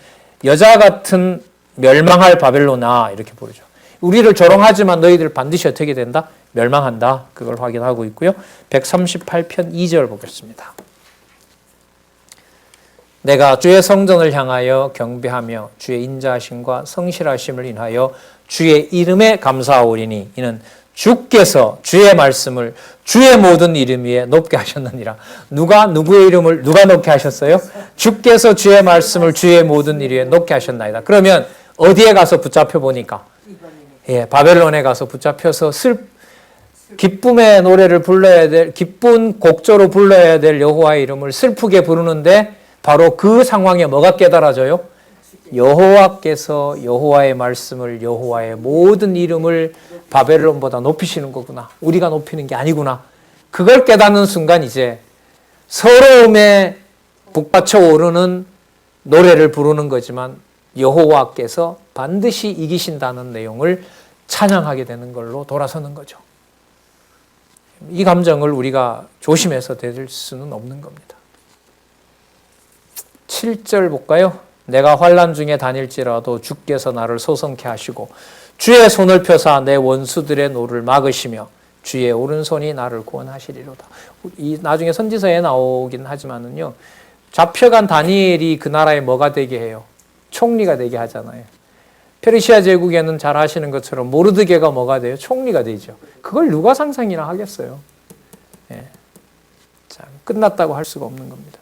여자 같은 멸망할 바벨론아 이렇게 부르죠. 우리를 조롱하지만 너희들 반드시 어떻게 된다? 멸망한다. 그걸 확인하고 있고요. 138편 2절 보겠습니다. 내가 주의 성전을 향하여 경배하며 주의 인자하심과 성실하심을 인하여 주의 이름에 감사하오리니 이는 주께서 주의 말씀을 주의 모든 이름 위에 높게 하셨느니라. 누가 누구의 이름을 누가 높게 하셨어요? 주께서 주의 말씀을 주의 모든 이름 위에 높게 하셨나이다. 그러면 어디에 가서 붙잡혀 보니까 바벨론에 가서 붙잡혀서 기쁨의 노래를 불러야 될, 기쁜 곡조로 불러야 될 여호와의 이름을 슬프게 부르는데 바로 그 상황에 뭐가 깨달아져요? 여호와께서 여호와의 말씀을 여호와의 모든 이름을 바벨론보다 높이시는 거구나. 우리가 높이는 게 아니구나. 그걸 깨닫는 순간 이제 서러움에 북받쳐 오르는 노래를 부르는 거지만 여호와께서 반드시 이기신다는 내용을 찬양하게 되는 걸로 돌아서는 거죠. 이 감정을 우리가 조심해서 대들 수는 없는 겁니다. 7절 볼까요? 내가 환난 중에 다닐지라도 주께서 나를 소성케 하시고 주의 손을 펴사 내 원수들의 노를 막으시며 주의 오른손이 나를 구원하시리로다. 이 나중에 선지서에 나오긴 하지만은요. 잡혀간 다니엘이 그 나라에 뭐가 되게 해요? 총리가 되게 하잖아요. 페르시아 제국에는 잘 아시는 것처럼 모르드게가 뭐가 돼요? 총리가 되죠. 그걸 누가 상상이나 하겠어요. 예. 자, 끝났다고 할 수가 없는 겁니다.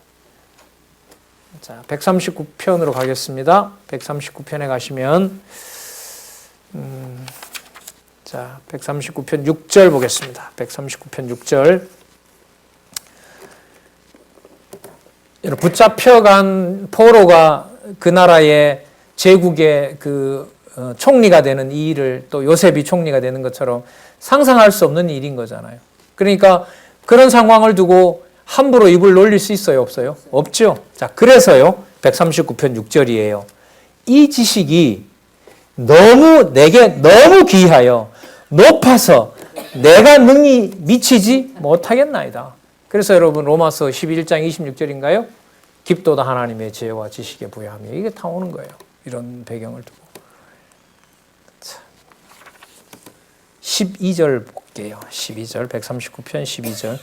자, 139편으로 가겠습니다. 139편에 가시면 자, 139편 6절 보겠습니다. 139편 6절. 붙잡혀간 포로가 그 나라의 제국의 그 총리가 되는 이 일을 또 요셉이 총리가 되는 것처럼 상상할 수 없는 일인 거잖아요. 그러니까 그런 상황을 두고 함부로 입을 놀릴 수 있어요? 없어요? 없죠. 자, 그래서요. 139편 6절이에요. 이 지식이 내게 너무 귀하여 높아서 내가 능히 미치지 못하겠나이다. 그래서 여러분 로마서 11장 26절인가요? 깊도다 하나님의 지혜와 지식에 부여하며 이게 다 오는 거예요. 이런 배경을 두고. 자, 12절 볼게요. 12절 139편 12절.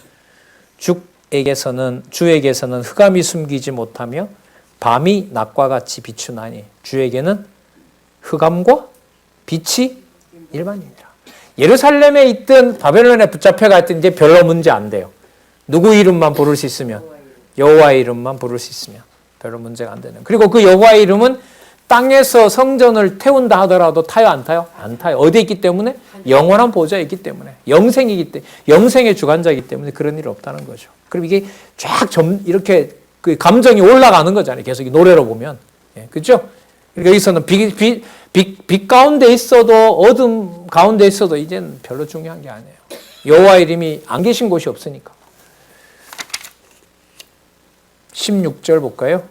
주에게서는 흑암이 숨기지 못하며 밤이 낮과 같이 비추나니 주에게는 흑암과 빛이 일반이니라. 예루살렘에 있든 바벨론에 붙잡혀가 있든 이제 별로 문제 안 돼요. 누구 이름만 부를 수 있으면 여호와의 이름만 부를 수 있으면 별로 문제가 안 되는. 그리고 그 여호와의 이름은 땅에서 성전을 태운다 하더라도 타요 안 타요? 안 타요. 어디에 있기 때문에? 영원한 보좌에 있기 때문에. 영생이기 때문에. 영생의 주관자이기 때문에 그런 일이 없다는 거죠. 그럼 이게 쫙 이렇게 그 감정이 올라가는 거잖아요. 계속 이 노래로 보면. 예, 그죠? 그러니까 여기서는 빛 가운데 있어도 어둠 가운데 있어도 이제는 별로 중요한 게 아니에요. 여호와의 이름이 안 계신 곳이 없으니까. 16절 볼까요?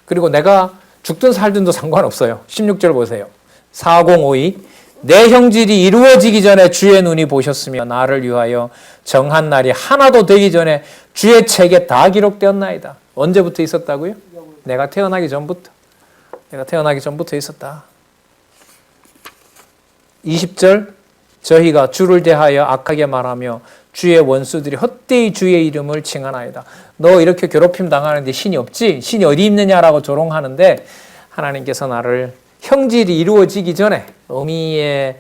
그리고 내가 죽든 살든도 상관없어요. 16절 보세요. 4052 내 형질이 이루어지기 전에 주의 눈이 보셨으며 나를 위하여 정한 날이 하나도 되기 전에 주의 책에 다 기록되었나이다. 언제부터 있었다고요? 내가 태어나기 전부터. 내가 태어나기 전부터 있었다. 20절 저희가 주를 대하여 악하게 말하며 주의 원수들이 헛되이 주의 이름을 칭하나이다. 너 이렇게 괴롭힘 당하는데 신이 없지? 신이 어디 있느냐라고 조롱하는데 하나님께서 나를 형질이 이루어지기 전에 어미의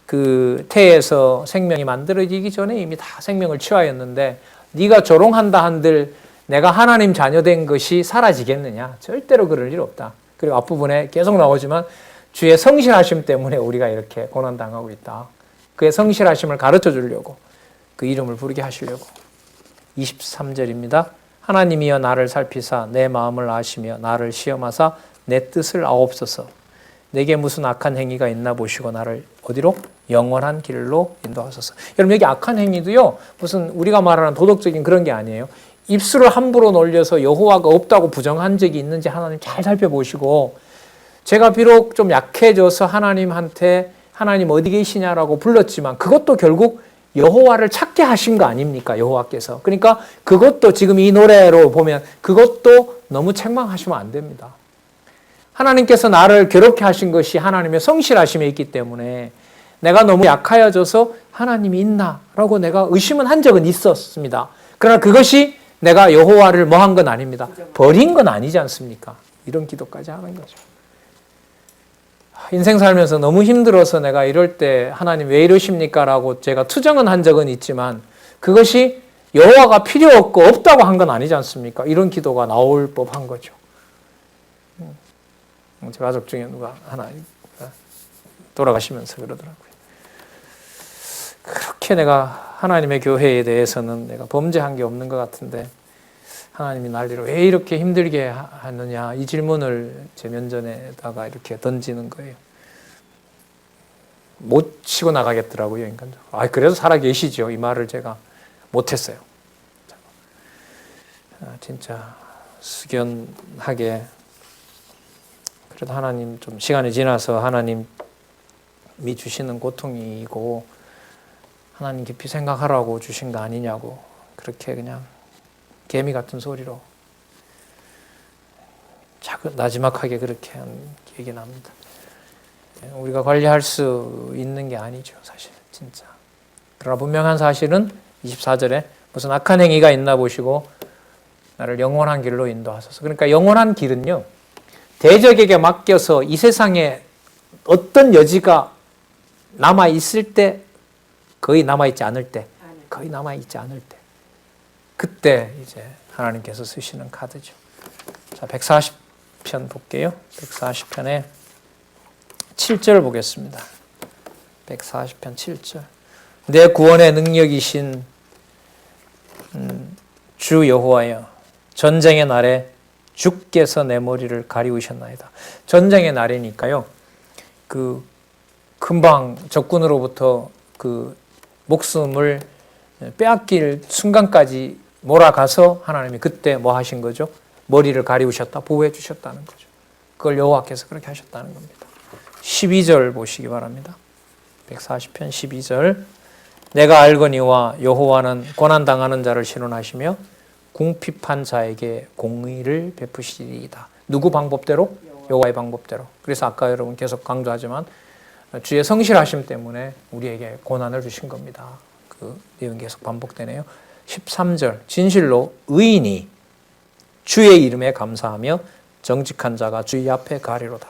그 태에서 생명이 만들어지기 전에 이미 다 생명을 취하였는데 네가 조롱한다 한들 내가 하나님 자녀된 것이 사라지겠느냐? 절대로 그럴 일 없다. 그리고 앞부분에 계속 나오지만 주의 성실하심 때문에 우리가 이렇게 고난당하고 있다. 그의 성실하심을 가르쳐 주려고 그 이름을 부르게 하시려고. 23절입니다. 하나님이여 나를 살피사 내 마음을 아시며 나를 시험하사 내 뜻을 아옵소서. 내게 무슨 악한 행위가 있나 보시고 나를 어디로? 영원한 길로 인도하소서. 여러분 여기 악한 행위도요. 무슨 우리가 말하는 도덕적인 그런 게 아니에요. 입술을 함부로 놀려서 여호와가 없다고 부정한 적이 있는지 하나님 잘 살펴보시고 제가 비록 좀 약해져서 하나님한테 하나님 어디 계시냐라고 불렀지만 그것도 결국 여호와를 찾게 하신 거 아닙니까? 여호와께서. 그러니까 그것도 지금 이 노래로 보면 그것도 너무 책망하시면 안 됩니다. 하나님께서 나를 괴롭게 하신 것이 하나님의 성실하심에 있기 때문에 내가 너무 약하여져서 하나님이 있나라고 내가 의심은 한 적은 있었습니다. 그러나 그것이 내가 여호와를 뭐 한 건 아닙니다. 버린 건 아니지 않습니까? 이런 기도까지 하는 거죠. 인생 살면서 너무 힘들어서 내가 이럴 때 하나님 왜 이러십니까? 라고 제가 투정은 한 적은 있지만 그것이 여호와가 필요 없고 없다고 한 건 아니지 않습니까? 이런 기도가 나올 법한 거죠. 제 가족 중에 누가 하나 돌아가시면서 그러더라고요. 그렇게 내가 하나님의 교회에 대해서는 내가 범죄한 게 없는 것 같은데 하나님이 난리로 왜 이렇게 힘들게 하느냐 이 질문을 제 면전에다가 이렇게 던지는 거예요. 못 치고 나가겠더라고요, 인간적으로. 그래도 살아계시죠. 이 말을 제가 못했어요. 진짜 숙연하게 그래도 하나님 좀 시간이 지나서 하나님이 주시는 고통이고 하나님 깊이 생각하라고 주신 거 아니냐고 그렇게 그냥 개미 같은 소리로 나지막하게 그렇게 한 기억이 납니다. 우리가 관리할 수 있는 게 아니죠, 사실 진짜. 그러나 분명한 사실은 24절에 무슨 악한 행위가 있나 보시고 나를 영원한 길로 인도하소서. 그러니까 영원한 길은요, 대적에게 맡겨서 이 세상에 어떤 여지가 남아있을 때, 거의 남아있지 않을 때, 그때 이제 하나님께서 쓰시는 카드죠. 자, 140편 볼게요. 140편에 7절 보겠습니다. 140편 7절. 내 구원의 능력이신 주 여호와여, 전쟁의 날에 주께서 내 머리를 가리우셨나이다. 전쟁의 날이니까요. 금방 적군으로부터 목숨을 빼앗길 순간까지 몰아가서 하나님이 그때 뭐 하신 거죠? 머리를 가리우셨다, 보호해 주셨다는 거죠. 그걸 여호와께서 그렇게 하셨다는 겁니다. 12절 보시기 바랍니다. 140편 12절. 내가 알거니와 여호와는 고난당하는 자를 신원하시며 궁핍한 자에게 공의를 베푸시리이다. 누구 방법대로? 여호와의 방법대로. 그래서 아까 여러분 계속 강조하지만 주의 성실하심 때문에 우리에게 고난을 주신 겁니다. 그 내용이 계속 반복되네요. 13절. 진실로 의인이 주의 이름에 감사하며 정직한 자가 주의 앞에 가리로다.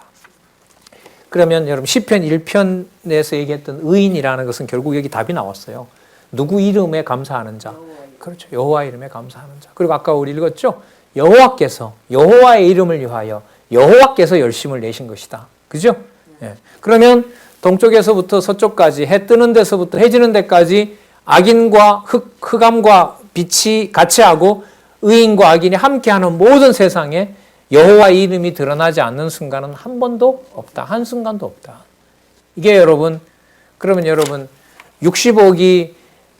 그러면 여러분 시편 1편에서 얘기했던 의인이라는 것은 결국 여기 답이 나왔어요. 누구 이름에 감사하는 자. 그렇죠. 여호와 이름에 감사하는 자. 그리고 아까 우리 읽었죠. 여호와께서 여호와의 이름을 위하여 여호와께서 열심을 내신 것이다. 그죠? 예. 그러면 동쪽에서부터 서쪽까지 해 뜨는 데서부터 해 지는 데까지 악인과 흑암과 빛이 같이 하고 의인과 악인이 함께하는 모든 세상에 여호와의 이름이 드러나지 않는 순간은 한 번도 없다. 한순간도 없다. 이게 여러분, 그러면 여러분 60억이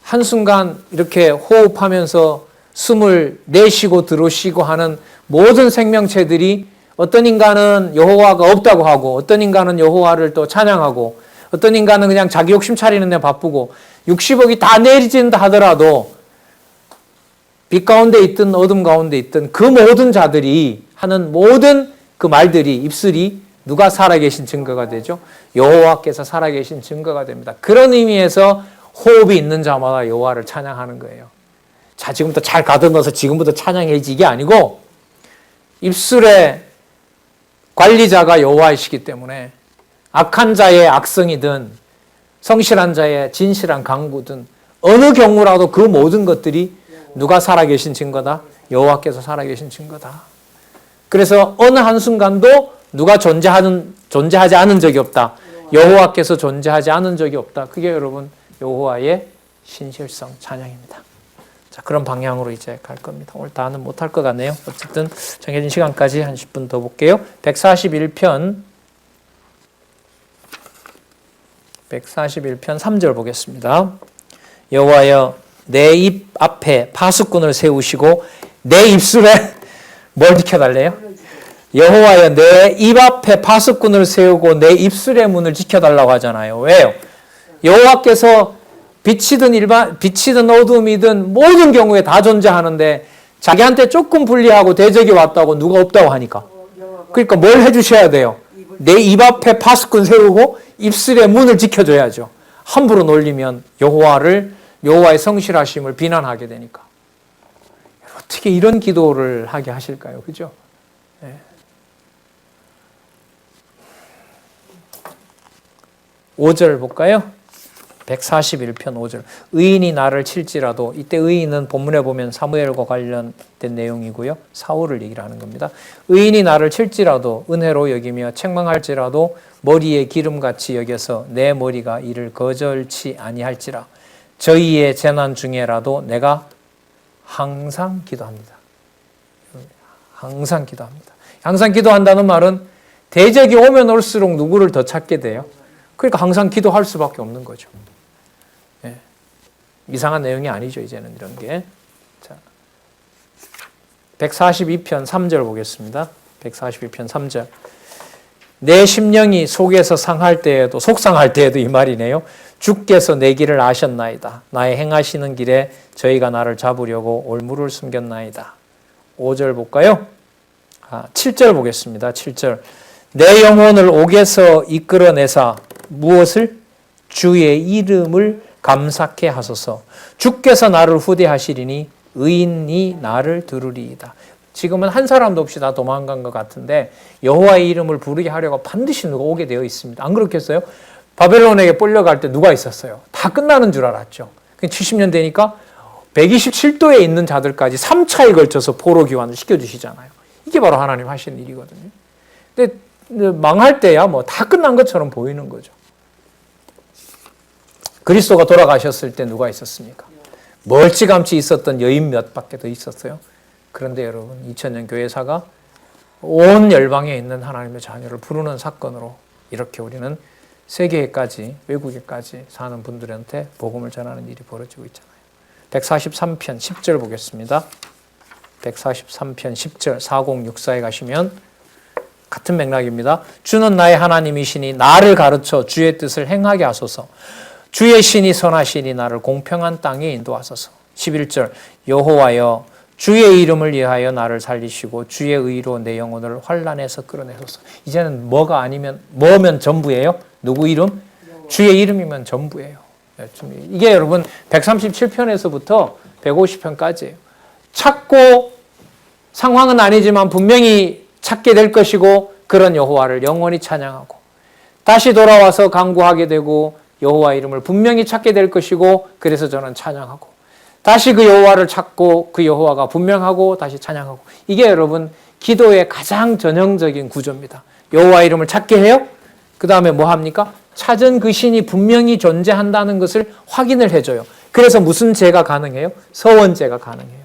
한순간 이렇게 호흡하면서 숨을 내쉬고 들어쉬고 하는 모든 생명체들이 어떤 인간은 여호와가 없다고 하고 어떤 인간은 여호와를 또 찬양하고 어떤 인간은 그냥 자기 욕심 차리는 데 바쁘고 60억이 다 내리진다 하더라도 빛 가운데 있든 어둠 가운데 있든 그 모든 자들이 하는 모든 그 말들이 입술이 누가 살아계신 증거가 되죠? 여호와께서 살아계신 증거가 됩니다. 그런 의미에서 호흡이 있는 자마다 여호와를 찬양하는 거예요. 자, 지금부터 잘 가다듬어서 지금부터 찬양해야지 이게 아니고 입술의 관리자가 여호와이시기 때문에 악한 자의 악성이든 성실한 자의 진실한 강구든 어느 경우라도 그 모든 것들이 누가 살아계신 증거다? 여호와께서 살아계신 증거다. 그래서 어느 한순간도 누가 존재하지 않은 적이 없다. 여호와께서 존재하지 않은 적이 없다. 그게 여러분 여호와의 신실성 찬양입니다. 자, 그런 방향으로 이제 갈 겁니다. 오늘 다는 못할 것 같네요. 어쨌든 정해진 시간까지 한 10분 더 볼게요. 141편 3절 보겠습니다. 여호와여 내 입 앞에 파수꾼을 세우시고 내 입술에 뭘 지켜달래요? 여호와여 내 입 앞에 파수꾼을 세우고 내 입술의 문을 지켜달라고 하잖아요. 왜요? 여호와께서 빛이든 어둠이든 모든 경우에 다 존재하는데 자기한테 조금 불리하고 대적이 왔다고 누가 없다고 하니까 그러니까 뭘 해주셔야 돼요? 내 입 앞에 파수꾼 세우고 입술의 문을 지켜줘야죠. 함부로 놀리면 여호와의 성실하심을 비난하게 되니까. 어떻게 이런 기도를 하게 하실까요? 그죠? 네. 5절 볼까요? 141편 5절. 의인이 나를 칠지라도, 이때 의인은 본문에 보면 사무엘과 관련된 내용이고요. 사울을 얘기를 하는 겁니다. 의인이 나를 칠지라도 은혜로 여기며 책망할지라도 머리에 기름같이 여겨서 내 머리가 이를 거절치 아니할지라. 저희의 재난 중에라도 내가 항상 기도합니다. 항상 기도합니다. 항상 기도한다는 말은 대적이 오면 올수록 누구를 더 찾게 돼요? 그러니까 항상 기도할 수밖에 없는 거죠. 예. 이상한 내용이 아니죠, 이제는 이런 게. 자, 142편 3절 보겠습니다. 142편 3절. 내 심령이 속에서 상할 때에도, 속상할 때에도 이 말이네요. 주께서 내 길을 아셨나이다. 나의 행하시는 길에 저희가 나를 잡으려고 올무를 숨겼나이다. 5절 볼까요? 7절 보겠습니다. 7절. 내 영혼을 옥에서 이끌어내사 무엇을? 주의 이름을 감사케 하소서. 주께서 나를 후대하시리니 의인이 나를 들으리이다. 지금은 한 사람도 없이 다 도망간 것 같은데 여호와의 이름을 부르게 하려고 반드시 누가 오게 되어 있습니다. 안 그렇겠어요? 바벨론에게 끌려갈 때 누가 있었어요? 다 끝나는 줄 알았죠. 70년 되니까 127도에 있는 자들까지 3차에 걸쳐서 포로 귀환을 시켜주시잖아요. 이게 바로 하나님 하시는 일이거든요. 근데 망할 때야 뭐 다 끝난 것처럼 보이는 거죠. 그리스도가 돌아가셨을 때 누가 있었습니까? 멀찌감치 있었던 여인 몇 밖에 더 있었어요. 그런데 여러분 2000년 교회사가 온 열방에 있는 하나님의 자녀를 부르는 사건으로 이렇게 우리는 세계에까지 외국에까지 사는 분들한테 복음을 전하는 일이 벌어지고 있잖아요. 143편 10절 보겠습니다. 143편 10절 4064에 가시면 같은 맥락입니다. 주는 나의 하나님이시니 나를 가르쳐 주의 뜻을 행하게 하소서. 주의 신이 선하시니 나를 공평한 땅에 인도하소서. 11절 여호와여 주의 이름을 위하여 나를 살리시고 주의 의로 내 영혼을 환난에서 끌어내소서. 이제는 뭐면 전부예요? 누구 이름? 주의 이름이면 전부예요. 이게 여러분 137편에서부터 150편까지예요. 찾고 상황은 아니지만 분명히 찾게 될 것이고 그런 여호와를 영원히 찬양하고 다시 돌아와서 간구하게 되고 여호와 이름을 분명히 찾게 될 것이고 그래서 저는 찬양하고 다시 그 여호와를 찾고 그 여호와가 분명하고 다시 찬양하고 이게 여러분 기도의 가장 전형적인 구조입니다. 여호와 이름을 찾게 해요. 그 다음에 뭐 합니까? 찾은 그 신이 분명히 존재한다는 것을 확인을 해줘요. 그래서 무슨 제가 가능해요? 서원제가 가능해요.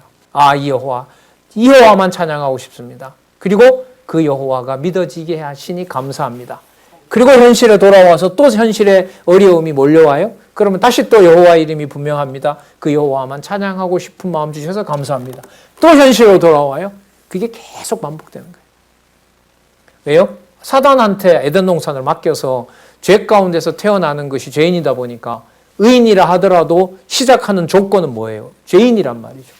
이 여호와만 찬양하고 싶습니다. 그리고 그 여호와가 믿어지게 하시니 감사합니다. 그리고 현실에 돌아와서 또 현실의 어려움이 몰려와요. 그러면 다시 또 여호와 이름이 분명합니다. 그 여호와만 찬양하고 싶은 마음 주셔서 감사합니다. 또 현실로 돌아와요. 그게 계속 반복되는 거예요. 왜요? 사단한테 에덴 동산을 맡겨서 죄 가운데서 태어나는 것이 죄인이다 보니까 의인이라 하더라도 시작하는 조건은 뭐예요? 죄인이란 말이죠.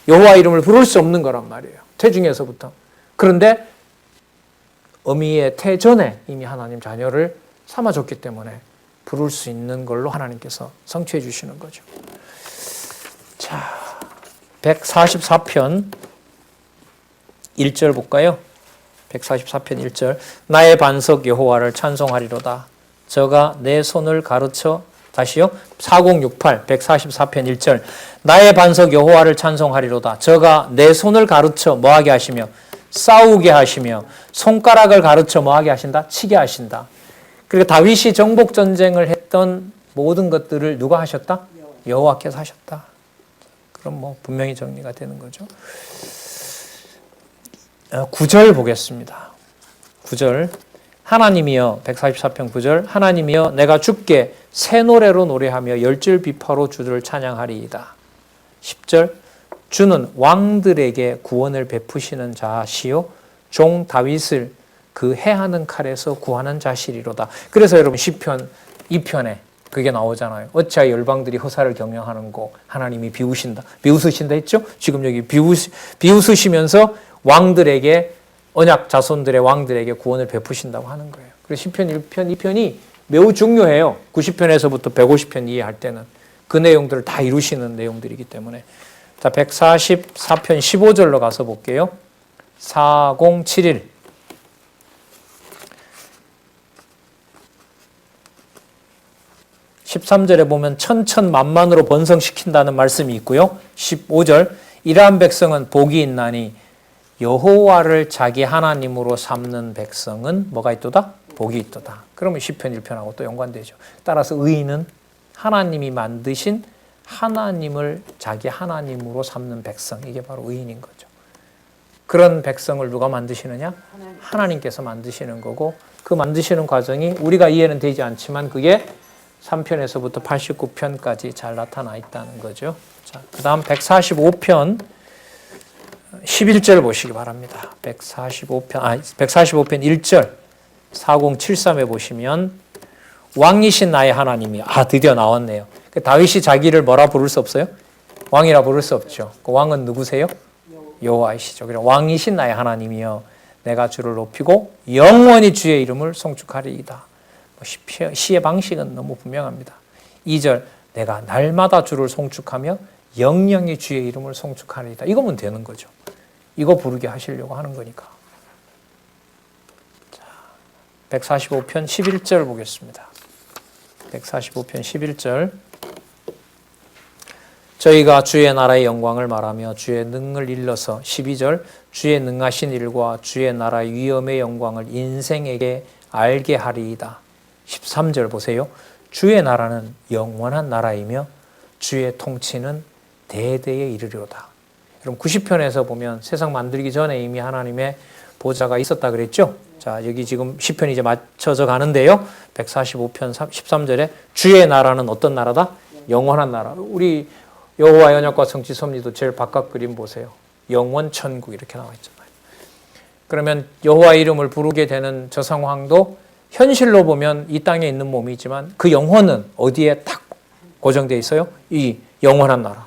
여호와 이름을 부를 수 없는 거란 말이에요. 태중에서부터. 그런데 어미의 태 전에 이미 하나님 자녀를 삼아줬기 때문에 부를 수 있는 걸로 하나님께서 성취해 주시는 거죠. 자, 144편 1절 볼까요? 144편 1절. 나의 반석 여호와를 찬송하리로다. 저가 내 손을 가르쳐 다시요. 4068 144편 1절. 나의 반석 여호와를 찬송하리로다. 저가 내 손을 가르쳐 뭐하게 하시며 싸우게 하시며 손가락을 가르쳐 뭐하게 하신다? 치게 하신다. 그리고 다윗이 정복 전쟁을 했던 모든 것들을 누가 하셨다? 여호와께서 하셨다. 그럼 뭐 분명히 정리가 되는 거죠. 9절 보겠습니다. 9절. 하나님이여 144편 9절. 하나님이여 내가 주께 새 노래로 노래하며 열줄 비파로 주를 찬양하리이다. 10절. 주는 왕들에게 구원을 베푸시는 자시요 종 다윗을 그 해하는 칼에서 구하는 자시리로다. 그래서 여러분 시편 2편에 그게 나오잖아요. 어찌하여 열방들이 허사를 경영하는고 하나님이 비웃으신다 했죠? 지금 여기 비웃으시면서 왕들에게 언약 자손들의 왕들에게 구원을 베푸신다고 하는 거예요. 그래서 시편 1편, 2편이 매우 중요해요. 90편에서부터 150편 이해할 때는 그 내용들을 다 이루시는 내용들이기 때문에. 자, 144편 15절로 가서 볼게요. 4071. 13절에 보면 천천만만으로 번성시킨다는 말씀이 있고요. 15절, 이러한 백성은 복이 있나니 여호와를 자기 하나님으로 삼는 백성은 뭐가 있도다? 복이 있도다. 그러면 시편 1편하고 또 연관되죠. 따라서 의인은 하나님이 만드신 하나님을 자기 하나님으로 삼는 백성, 이게 바로 의인인 거죠. 그런 백성을 누가 만드시느냐? 하나님께서 만드시는 거고, 그 만드시는 과정이 우리가 이해는 되지 않지만 그게 3편에서부터 89편까지 잘 나타나 있다는 거죠. 자, 그 다음 145편 11절 보시기 바랍니다. 145편 1절 4073에 보시면 왕이신 나의 하나님이, 드디어 나왔네요. 다윗이 자기를 뭐라 부를 수 없어요? 왕이라 부를 수 없죠. 그 왕은 누구세요? 여호와이시죠. 그래서 왕이신 나의 하나님이여 내가 주를 높이고 영원히 주의 이름을 송축하리이다. 시의 방식은 너무 분명합니다. 2절 내가 날마다 주를 송축하며 영영이 주의 이름을 송축하리이다. 이거면 되는 거죠. 이거 부르게 하시려고 하는 거니까. 자, 145편 11절 보겠습니다. 145편 11절 저희가 주의 나라의 영광을 말하며 주의 능을 일러서 12절 주의 능하신 일과 주의 나라의 위엄의 영광을 인생에게 알게 하리이다. 13절 보세요. 주의 나라는 영원한 나라이며 주의 통치는 대대에 이르리로다. 여러분 90편에서 보면 세상 만들기 전에 이미 하나님의 보좌가 있었다 그랬죠? 자, 여기 지금 시편이 이제 맞춰져 가는데요. 145편 13절에 주의 나라는 어떤 나라다? 영원한 나라. 우리 여호와 언약과 성취 섭리도 제일 바깥 그림 보세요. 영원 천국 이렇게 나와 있잖아요. 그러면 여호와 이름을 부르게 되는 저 상황도 현실로 보면 이 땅에 있는 몸이지만 그 영혼은 어디에 딱 고정되어 있어요? 이 영원한 나라.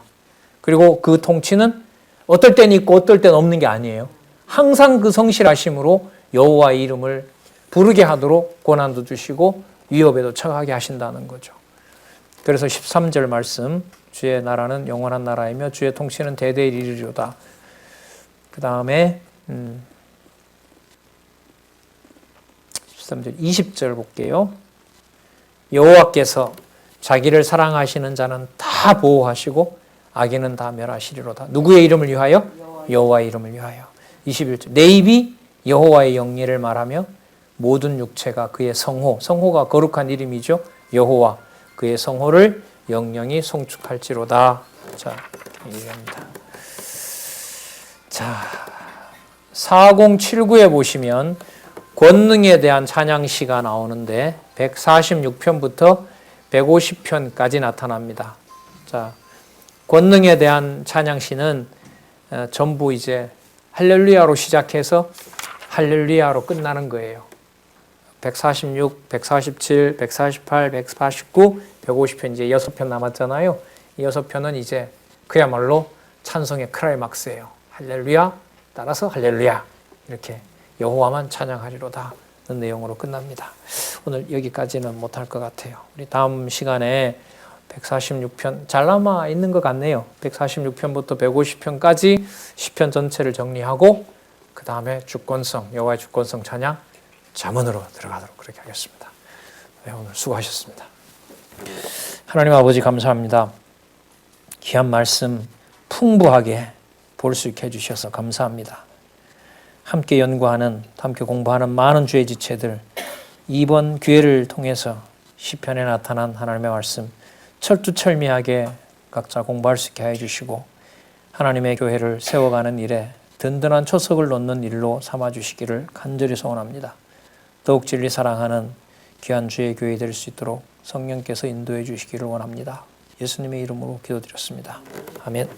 그리고 그 통치는 어떨 땐 있고 어떨 땐 없는 게 아니에요. 항상 그 성실하심으로 여호와의 이름을 부르게 하도록 권한도 주시고 위협에도 처하게 하신다는 거죠. 그래서 13절 말씀 주의 나라는 영원한 나라이며 주의 통치는 대대에 이르리로다. 그 다음에 13절 20절 볼게요. 여호와께서 자기를 사랑하시는 자는 다 보호하시고 악인은 다 멸하시리로다. 누구의 이름을 위하여? 여호와의 이름을 위하여. 21절 내 입이 여호와의 영예를 말하며 모든 육체가 그의 성호가 거룩한 이름이죠. 여호와 그의 성호를 영영이 송축할지로다. 자, 얘기합니다. 자, 4079에 보시면 권능에 대한 찬양시가 나오는데 146편부터 150편까지 나타납니다. 자, 권능에 대한 찬양시는 전부 이제 할렐루야로 시작해서 할렐루야로 끝나는 거예요. 146, 147, 148, 149, 150편 이제 6편 남았잖아요. 이 6편은 이제 그야말로 찬송의 클라이막스예요. 할렐루야 따라서 할렐루야 이렇게 여호와만 찬양하리로다 는 내용으로 끝납니다. 오늘 여기까지는 못할 것 같아요. 우리 다음 시간에 146편 잘 남아 있는 것 같네요. 146편부터 150편까지 시편 전체를 정리하고 그 다음에 주권성, 여호와의 주권성 찬양 잠언으로 들어가도록 그렇게 하겠습니다. 네, 오늘 수고하셨습니다. 하나님 아버지 감사합니다. 귀한 말씀 풍부하게 볼 수 있게 해주셔서 감사합니다. 함께 연구하는, 함께 공부하는 많은 주의 지체들 이번 기회를 통해서 시편에 나타난 하나님의 말씀 철두철미하게 각자 공부할 수 있게 해주시고 하나님의 교회를 세워가는 일에 든든한 초석을 놓는 일로 삼아주시기를 간절히 소원합니다. 더욱 진리 사랑하는 귀한 주의 교회 될 수 있도록 성령께서 인도해 주시기를 원합니다. 예수님의 이름으로 기도드렸습니다. 아멘.